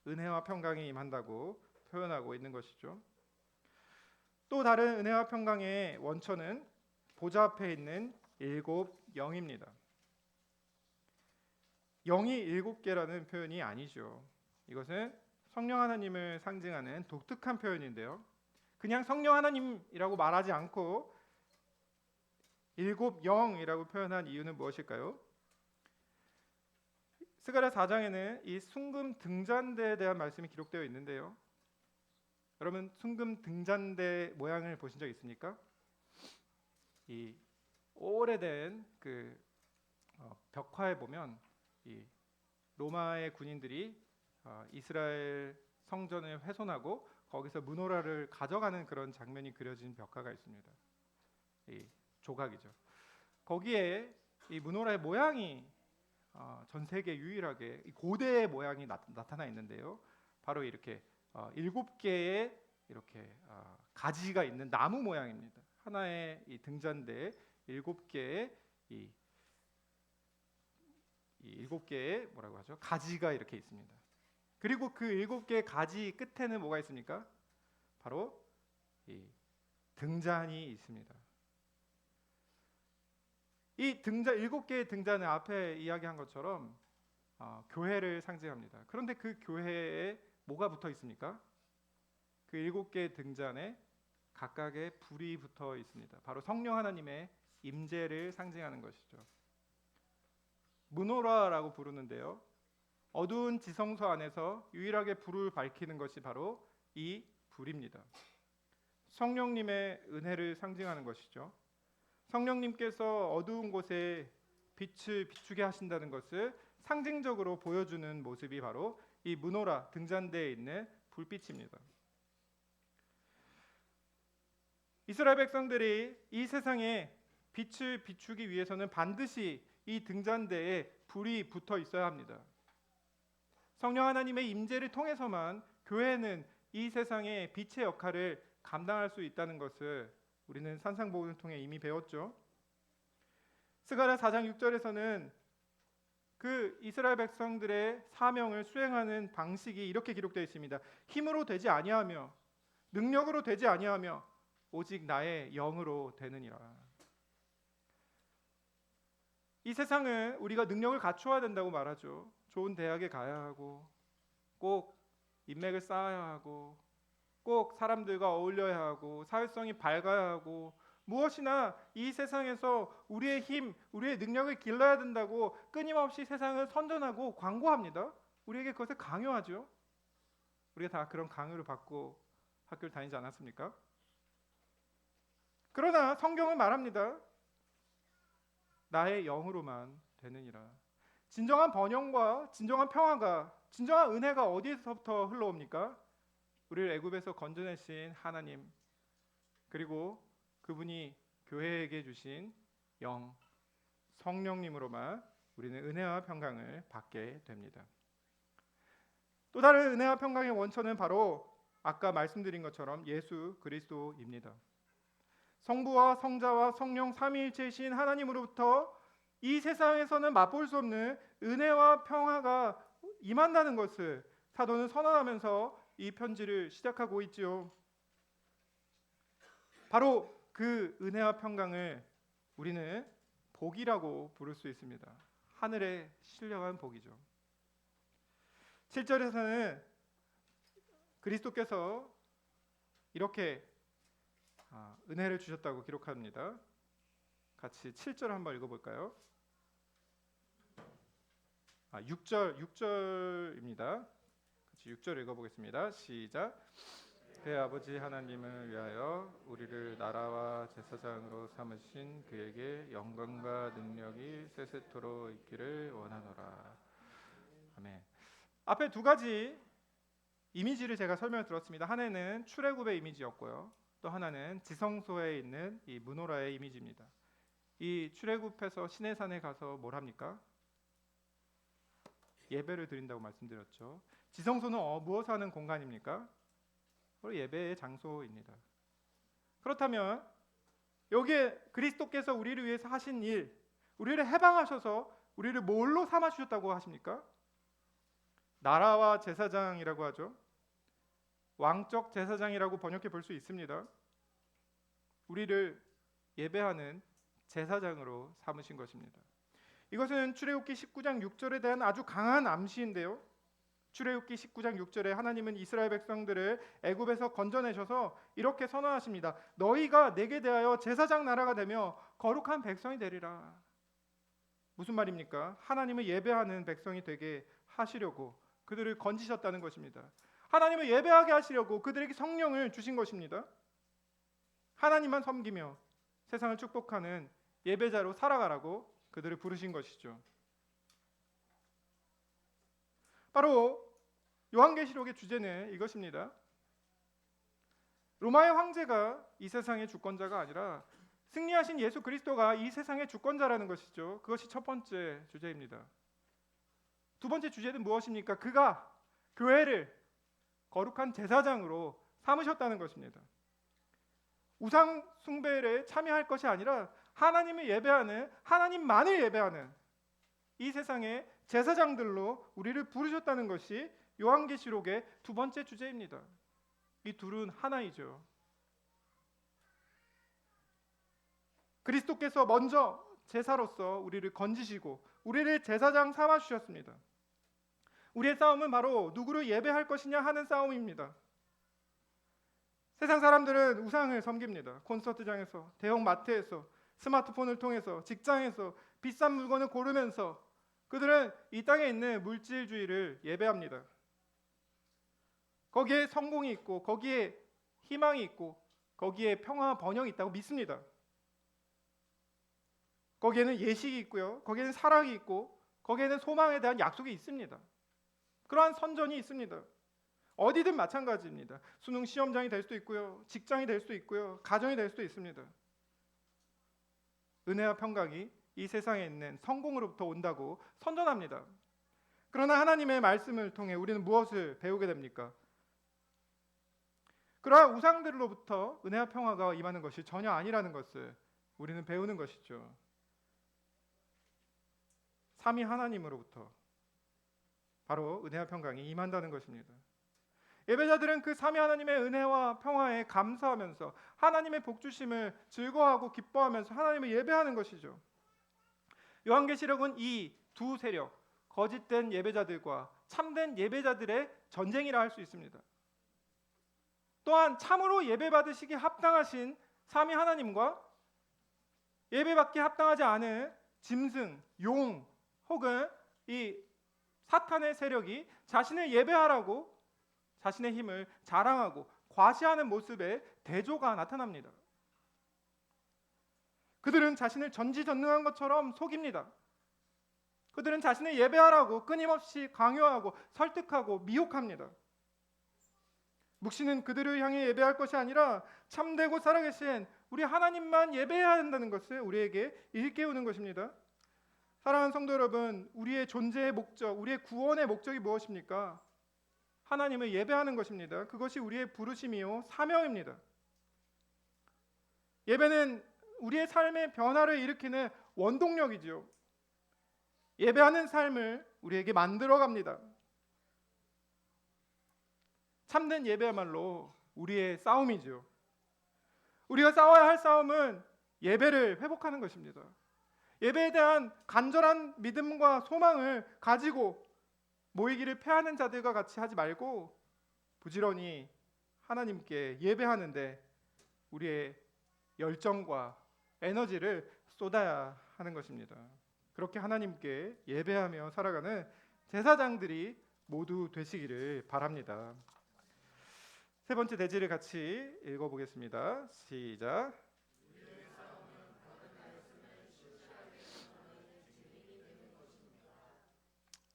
은혜와 평강이 임한다고 표현하고 있는 것이죠. 또 다른 은혜와 평강의 원천은 보좌 앞에 있는 7 영입니다. 영이 7개라는 표현이 아니죠. 이것은 성령 하나님을 상징하는 독특한 표현인데요. 그냥 성령 하나님이라고 말하지 않고 일곱 영이라고 표현한 이유는 무엇일까요? 스가랴 4장에는 이 순금 등잔대에 대한 말씀이 기록되어 있는데요. 여러분 순금 등잔대 모양을 보신 적 있습니까? 이 오래된 그 벽화에 보면 이 로마의 군인들이 이스라엘 성전을 훼손하고 거기서 무노라를 가져가는 그런 장면이 그려진 벽화가 있습니다. 이 조각이죠. 거기에 이 무노라의 모양이 전 세계 유일하게 이 고대의 모양이 나타나 있는데요. 바로 이렇게 7개의 이렇게 가지가 있는 나무 모양입니다. 하나의 이 등잔대에 7개의 이 7개의 뭐라고 하죠? 가지가 이렇게 있습니다. 그리고 그 7개의 가지 끝에는 뭐가 있습니까? 바로 이 등잔이 있습니다. 이 등잔 7개의 등잔은 앞에 이야기한 것처럼 교회를 상징합니다. 그런데 그 교회에 뭐가 붙어 있습니까? 그 7개의 등잔에 각각의 불이 붙어 있습니다. 바로 성령 하나님의 임재를 상징하는 것이죠. 무노라라고 부르는데요. 어두운 지성소 안에서 유일하게 불을 밝히는 것이 바로 이 불입니다. 성령님의 은혜를 상징하는 것이죠. 성령님께서 어두운 곳에 빛을 비추게 하신다는 것을 상징적으로 보여주는 모습이 바로 이 무노라 등잔대에 있는 불빛입니다. 이스라엘 백성들이 이 세상에 빛을 비추기 위해서는 반드시 이 등잔대에 불이 붙어 있어야 합니다. 성령 하나님의 임재를 통해서만 교회는 이 세상의 빛의 역할을 감당할 수 있다는 것을 우리는 산상복음을 통해 이미 배웠죠. 스가랴 4장 6절에서는 그 이스라엘 백성들의 사명을 수행하는 방식이 이렇게 기록되어 있습니다. 힘으로 되지 아니하며 능력으로 되지 아니하며 오직 나의 영으로 되느니라. 이 세상은 우리가 능력을 갖추어야 된다고 말하죠. 좋은 대학에 가야 하고 꼭 인맥을 쌓아야 하고 꼭 사람들과 어울려야 하고 사회성이 밝아야 하고 무엇이나 이 세상에서 우리의 힘, 우리의 능력을 길러야 된다고 끊임없이 세상을 선전하고 광고합니다. 우리에게 그것을 강요하죠. 우리가 다 그런 강요를 받고 학교를 다니지 않았습니까? 그러나 성경은 말합니다. 나의 영으로만 되느니라. 진정한 번영과 진정한 평화가 진정한 은혜가 어디서부터 흘러옵니까? 우리를 애굽에서 건져내신 하나님, 그리고 그분이 교회에게 주신 영 성령님으로만 우리는 은혜와 평강을 받게 됩니다. 또 다른 은혜와 평강의 원천은 바로 아까 말씀드린 것처럼 예수 그리스도입니다. 성부와 성자와 성령 삼위일체이신 하나님으로부터 이 세상에서는 맛볼 수 없는 은혜와 평화가 임한다는 것을 사도는 선언하면서 이 편지를 시작하고 있지요. 바로 그 은혜와 평강을 우리는 복이라고 부를 수 있습니다. 하늘의 신령한 복이죠. 7절에서는 그리스도께서 이렇게 은혜를 주셨다고 기록합니다. 같이 7절 한번 읽어볼까요? 6절입니다. 같이 6절 읽어보겠습니다. 시작. 그 아버지 하나님을 위하여 우리를 나라와 제사장으로 삼으신 그에게 영광과 능력이 세세토록 있기를 원하노라. 아멘. 앞에 두 가지 이미지를 제가 설명을 들었습니다. 하나는 출애굽의 이미지였고요. 또 하나는 지성소에 있는 이 무노라의 이미지입니다. 이 출애굽해서 시내산에 가서 뭘 합니까? 예배를 드린다고 말씀드렸죠. 지성소는 무엇을 하는 공간입니까? 바로 예배의 장소입니다. 그렇다면 여기에 그리스도께서 우리를 위해서 하신 일, 우리를 해방하셔서 우리를 뭘로 삼아 주셨다고 하십니까? 나라와 제사장이라고 하죠. 왕적 제사장이라고 번역해 볼 수 있습니다. 우리를 예배하는 제사장으로 삼으신 것입니다. 이것은 출애굽기 19장 6절에 대한 아주 강한 암시인데요. 출애굽기 19장 6절에 하나님은 이스라엘 백성들을 애굽에서 건져내셔서 이렇게 선언하십니다. 너희가 내게 대하여 제사장 나라가 되며 거룩한 백성이 되리라. 무슨 말입니까? 하나님을 예배하는 백성이 되게 하시려고 그들을 건지셨다는 것입니다. 하나님을 예배하게 하시려고 그들에게 성령을 주신 것입니다. 하나님만 섬기며 세상을 축복하는 예배자로 살아가라고 그들을 부르신 것이죠. 바로 요한계시록의 주제는 이것입니다. 로마의 황제가 이 세상의 주권자가 아니라 승리하신 예수 그리스도가 이 세상의 주권자라는 것이죠. 그것이 첫 번째 주제입니다. 두 번째 주제는 무엇입니까? 그가 교회를 거룩한 제사장으로 삼으셨다는 것입니다. 우상 숭배에 참여할 것이 아니라 하나님을 예배하는, 하나님만을 예배하는 이 세상의 제사장들로 우리를 부르셨다는 것이 요한계시록의 두 번째 주제입니다. 이 둘은 하나이죠. 그리스도께서 먼저 제사로서 우리를 건지시고 우리를 제사장 삼아 주셨습니다. 우리의 싸움은 바로 누구를 예배할 것이냐 하는 싸움입니다. 세상 사람들은 우상을 섬깁니다. 콘서트장에서, 대형 마트에서, 스마트폰을 통해서, 직장에서 비싼 물건을 고르면서 그들은 이 땅에 있는 물질주의를 예배합니다. 거기에 성공이 있고 거기에 희망이 있고 거기에 평화 번영이 있다고 믿습니다. 거기에는 예식이 있고요. 거기에는 사랑이 있고 거기에는 소망에 대한 약속이 있습니다. 그러한 선전이 있습니다. 어디든 마찬가지입니다. 수능 시험장이 될 수도 있고요. 직장이 될 수도 있고요. 가정이 될 수도 있습니다. 은혜와 평강이 이 세상에 있는 성공으로부터 온다고 선전합니다. 그러나 하나님의 말씀을 통해 우리는 무엇을 배우게 됩니까? 그러한 우상들로부터 은혜와 평화가 임하는 것이 전혀 아니라는 것을 우리는 배우는 것이죠. 삼위 하나님으로부터 바로 은혜와 평강이 임한다는 것입니다. 예배자들은 그 삼위 하나님의 은혜와 평화에 감사하면서 하나님의 복주심을 즐거워하고 기뻐하면서 하나님을 예배하는 것이죠. 요한계시록은 이 두 세력, 거짓된 예배자들과 참된 예배자들의 전쟁이라 할 수 있습니다. 또한 참으로 예배받으시기 합당하신 삼위 하나님과 예배받기 합당하지 않은 짐승, 용 혹은 이 사탄의 세력이 자신을 예배하라고 자신의 힘을 자랑하고 과시하는 모습의 대조가 나타납니다. 그들은 자신을 전지전능한 것처럼 속입니다. 그들은 자신을 예배하라고 끊임없이 강요하고 설득하고 미혹합니다. 묵시는 그들을 향해 예배할 것이 아니라 참되고 살아계신 우리 하나님만 예배해야 한다는 것을 우리에게 일깨우는 것입니다. 사랑하는 성도 여러분, 우리의 존재의 목적, 우리의 구원의 목적이 무엇입니까? 하나님을 예배하는 것입니다. 그것이 우리의 부르심이요 사명입니다. 예배는 우리의 삶의 변화를 일으키는 원동력이죠. 예배하는 삶을 우리에게 만들어갑니다. 참된 예배야말로 우리의 싸움이죠. 우리가 싸워야 할 싸움은 예배를 회복하는 것입니다. 예배에 대한 간절한 믿음과 소망을 가지고 모이기를 패하는 자들과 같이 하지 말고 부지런히 하나님께 예배하는데 우리의 열정과 에너지를 쏟아야 하는 것입니다. 그렇게 하나님께 예배하며 살아가는 제사장들이 모두 되시기를 바랍니다. 세 번째 대지를 같이 읽어보겠습니다. 시작.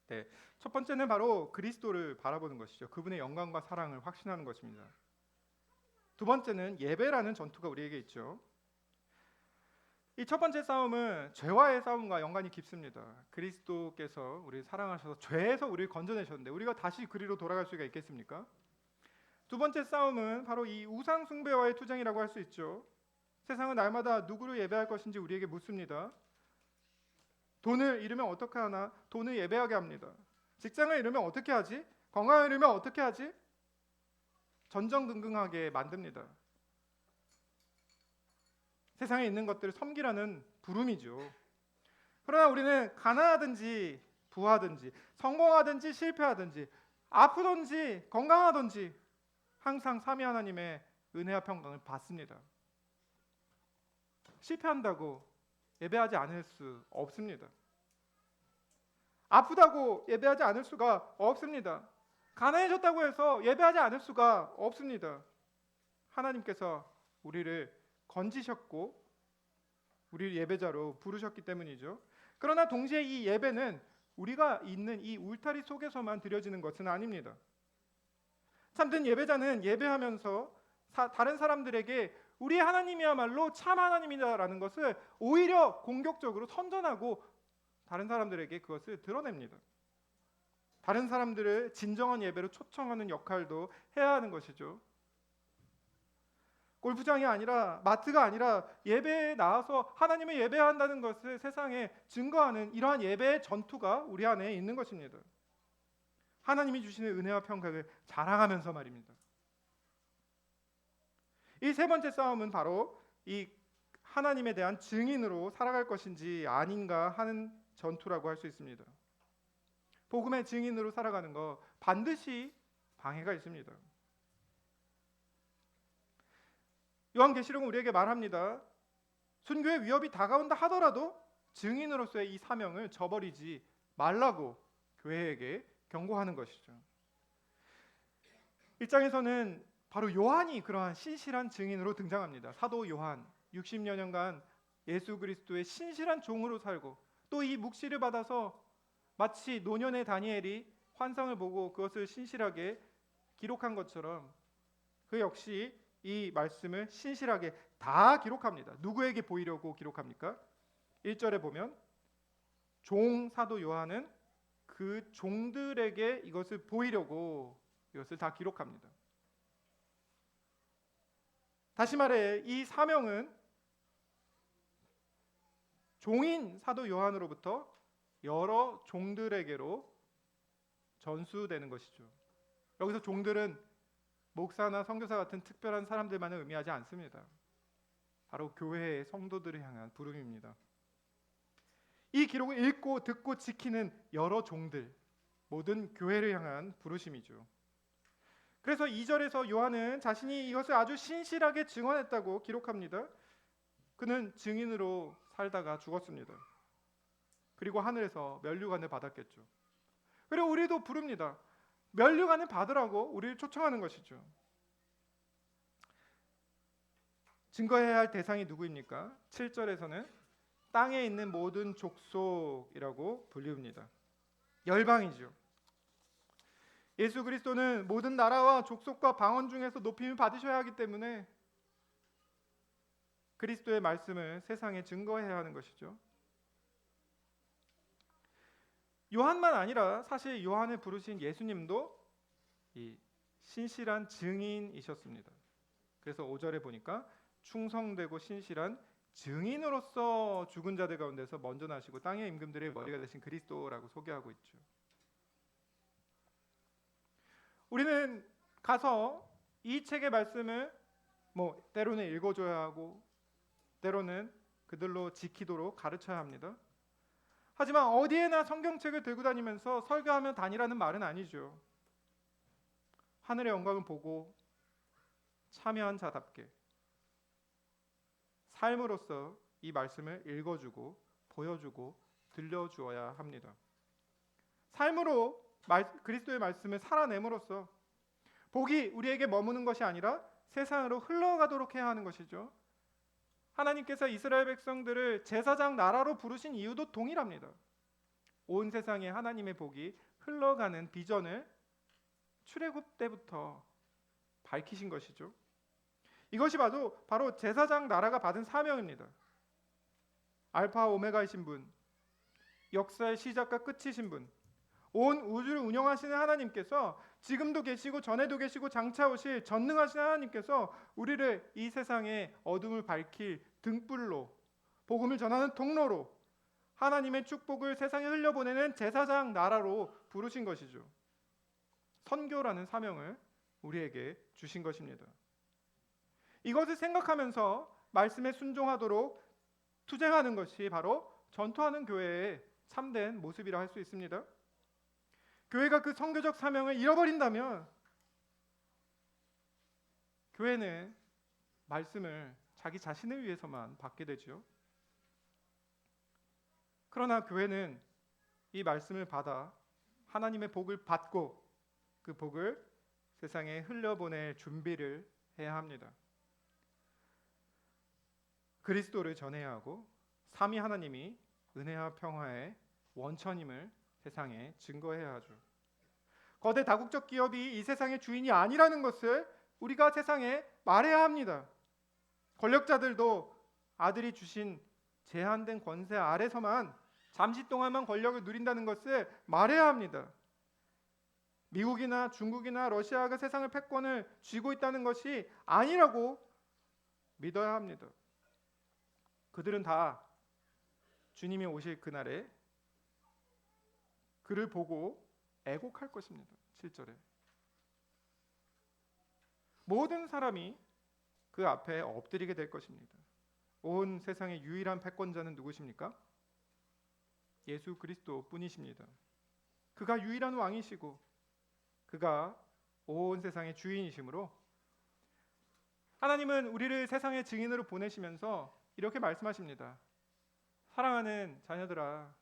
네, 첫 번째는 바로 그리스도를 바라보는 것이죠. 그분의 영광과 사랑을 확신하는 것입니다. 두 번째는 예배라는 전투가 우리에게 있죠. 이 첫 번째 싸움은 죄와의 싸움과 연관이 깊습니다. 그리스도께서 우리를 사랑하셔서 죄에서 우리를 건져내셨는데 우리가 다시 그리로 돌아갈 수가 있겠습니까? 두 번째 싸움은 바로 이 우상 숭배와의 투쟁이라고 할 수 있죠. 세상은 날마다 누구를 예배할 것인지 우리에게 묻습니다. 돈을 잃으면 어떻게 하나? 돈을 예배하게 합니다. 직장을 잃으면 어떻게 하지? 건강을 잃으면 어떻게 하지? 전전긍긍하게 만듭니다. 세상에 있는 것들을 섬기라는 부름이죠. 그러나 우리는 가난하든지 부하든지 성공하든지 실패하든지 아프든지 건강하든지 항상 삼위 하나님의 은혜와 평강을 받습니다. 실패한다고 예배하지 않을 수 없습니다. 아프다고 예배하지 않을 수가 없습니다. 가난해졌다고 해서 예배하지 않을 수가 없습니다. 하나님께서 우리를 건지셨고 우리를 예배자로 부르셨기 때문이죠. 그러나 동시에 이 예배는 우리가 있는 이 울타리 속에서만 드려지는 것은 아닙니다. 참된 예배자는 예배하면서 다른 사람들에게 우리 하나님이야말로 참 하나님이다라는 것을 오히려 공격적으로 선전하고 다른 사람들에게 그것을 드러냅니다. 다른 사람들을 진정한 예배로 초청하는 역할도 해야 하는 것이죠. 골프장이 아니라 마트가 아니라 예배에 나와서 하나님을 예배한다는 것을 세상에 증거하는 이러한 예배의 전투가 우리 안에 있는 것입니다. 하나님이 주시는 은혜와 평강을 자랑하면서 말입니다. 이 세 번째 싸움은 바로 이 하나님에 대한 증인으로 살아갈 것인지 아닌가 하는 전투라고 할 수 있습니다. 복음의 증인으로 살아가는 거 반드시 방해가 있습니다. 요한계시록은 우리에게 말합니다. 순교의 위협이 다가온다 하더라도 증인으로서의 이 사명을 저버리지 말라고 교회에게 경고하는 것이죠. 1장에서는 바로 요한이 그러한 신실한 증인으로 등장합니다. 사도 요한 60여 년간 예수 그리스도의 신실한 종으로 살고 또 이 묵시를 받아서 마치 노년의 다니엘이 환상을 보고 그것을 신실하게 기록한 것처럼 그 역시 이 말씀을 신실하게 다 기록합니다. 누구에게 보이려고 기록합니까? 1절에 보면 종 사도 요한은 그 종들에게 이것을 보이려고 이것을 다 기록합니다. 다시 말해 이 사명은 종인 사도 요한으로부터 여러 종들에게로 전수되는 것이죠. 여기서 종들은 목사나 선교사 같은 특별한 사람들만을 의미하지 않습니다. 바로 교회의 성도들을 향한 부름입니다. 이 기록을 읽고 듣고 지키는 여러 종들, 모든 교회를 향한 부르심이죠. 그래서 2절에서 요한은 자신이 이것을 아주 신실하게 증언했다고 기록합니다. 그는 증인으로 살다가 죽었습니다. 그리고 하늘에서 면류관을 받았겠죠. 그리고 우리도 부릅니다. 면류관을 받으라고 우리를 초청하는 것이죠. 증거해야 할 대상이 누구입니까? 7절에서는 땅에 있는 모든 족속이라고 불립니다. 열방이죠. 예수 그리스도는 모든 나라와 족속과 방언 중에서 높임을 받으셔야 하기 때문에 그리스도의 말씀을 세상에 증거해야 하는 것이죠. 요한만 아니라 사실 요한을 부르신 예수님도 이 신실한 증인이셨습니다. 그래서 5절에 보니까 충성되고 신실한 증인으로서 죽은 자들 가운데서 먼저 나시고 땅의 임금들의 머리가 되신 그리스도라고 소개하고 있죠. 우리는 가서 이 책의 말씀을 때로는 읽어줘야 하고 때로는 그들로 지키도록 가르쳐야 합니다. 하지만 어디에나 성경책을 들고 다니면서 설교하며 다니라는 말은 아니죠. 하늘의 영광을 보고 참여한 자답게 삶으로서 이 말씀을 읽어주고 보여주고 들려주어야 합니다. 삶으로 그리스도의 말씀을 살아냄으로써 복이 우리에게 머무는 것이 아니라 세상으로 흘러가도록 해야 하는 것이죠. 하나님께서 이스라엘 백성들을 제사장 나라로 부르신 이유도 동일합니다. 온 세상에 하나님의 복이 흘러가는 비전을 출애굽 때부터 밝히신 것이죠. 이것이 바로 제사장 나라가 받은 사명입니다. 알파 오메가이신 분, 역사의 시작과 끝이신 분, 온 우주를 운영하시는 하나님께서 지금도 계시고 전에도 계시고 장차 오실 전능하신 하나님께서 우리를 이 세상의 어둠을 밝힐 등불로, 복음을 전하는 통로로, 하나님의 축복을 세상에 흘려보내는 제사장 나라로 부르신 것이죠. 선교라는 사명을 우리에게 주신 것입니다. 이것을 생각하면서 말씀에 순종하도록 투쟁하는 것이 바로 전투하는 교회의 참된 모습이라 할 수 있습니다. 교회가 그 선교적 사명을 잃어버린다면 교회는 말씀을 자기 자신을 위해서만 받게 되죠. 그러나 교회는 이 말씀을 받아 하나님의 복을 받고 그 복을 세상에 흘려보낼 준비를 해야 합니다. 그리스도를 전해야 하고 삼위 하나님이 은혜와 평화의 원천임을 세상에 증거해야 하죠. 거대 다국적 기업이 이 세상의 주인이 아니라는 것을 우리가 세상에 말해야 합니다. 권력자들도 아들이 주신 제한된 권세 아래서만 잠시 동안만 권력을 누린다는 것을 말해야 합니다. 미국이나 중국이나 러시아가 세상을 패권을 쥐고 있다는 것이 아니라고 믿어야 합니다. 그들은 다 주님이 오실 그날에 그를 보고 애곡할 것입니다. 7절에 모든 사람이 그 앞에 엎드리게 될 것입니다. 온 세상의 유일한 패권자는 누구십니까? 예수 그리스도 뿐이십니다. 그가 유일한 왕이시고 그가 온 세상의 주인이시므로 하나님은 우리를 세상의 증인으로 보내시면서 이렇게 말씀하십니다. 사랑하는 자녀들아,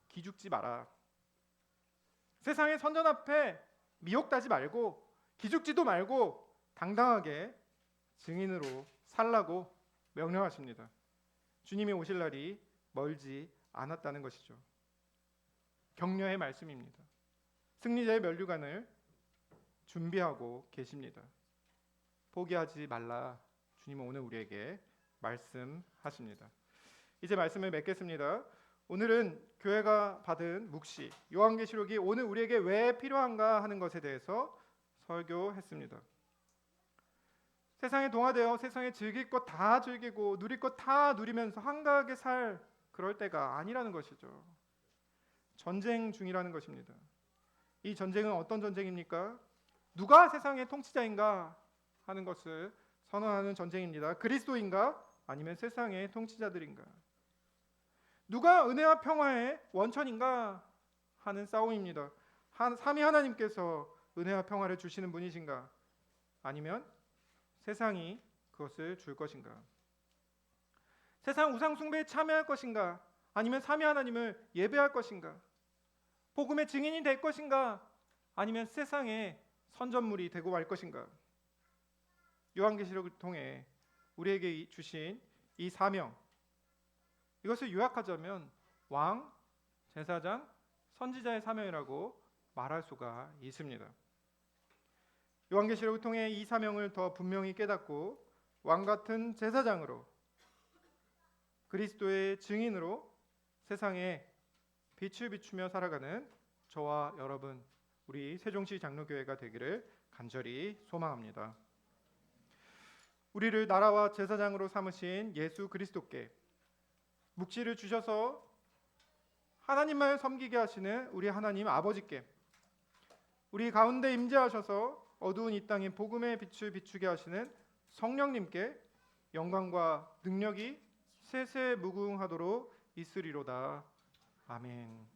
기죽지 마라. 세상의 선전 앞에 미혹하지 말고 기죽지도 말고 당당하게 증인으로 살라고 명령하십니다. 주님이 오실 날이 멀지 않았다는 것이죠. 격려의 말씀입니다. 승리자의 면류관을 준비하고 계십니다. 포기하지 말라. 주님은 오늘 우리에게 말씀하십니다. 이제 말씀을 맺겠습니다. 오늘은 교회가 받은 묵시 요한계시록이 오늘 우리에게 왜 필요한가 하는 것에 대해서 설교했습니다. 세상에 동화되어 세상에 즐길 것 다 즐기고 누릴 것 다 누리면서 한가하게 살 그럴 때가 아니라는 것이죠. 전쟁 중이라는 것입니다. 이 전쟁은 어떤 전쟁입니까? 누가 세상의 통치자인가 하는 것을 선언하는 전쟁입니다. 그리스도인가 아니면 세상의 통치자들인가? 누가 은혜와 평화의 원천인가 하는 싸움입니다. 삼위 하나님께서 은혜와 평화를 주시는 분이신가? 아니면 세상이 그것을 줄 것인가? 세상 우상 숭배에 참여할 것인가? 아니면 삼위 하나님을 예배할 것인가? 복음의 증인이 될 것인가? 아니면 세상의 선전물이 되고 말 것인가? 요한계시록을 통해 우리에게 주신 이 사명, 이것을 요약하자면 왕, 제사장, 선지자의 사명이라고 말할 수가 있습니다. 요한계시록을 통해 이 사명을 더 분명히 깨닫고 왕 같은 제사장으로 그리스도의 증인으로 세상에 빛을 비추며 살아가는 저와 여러분, 우리 세종시 장로교회가 되기를 간절히 소망합니다. 우리를 나라와 제사장으로 삼으신 예수 그리스도께 묵시를 주셔서 하나님만을 섬기게 하시는 우리 하나님 아버지께 우리 가운데 임재하셔서 어두운 이 땅에 복음의 빛을 비추게 하시는 성령님께 영광과 능력이 세세 무궁하도록 있으리로다. 아멘.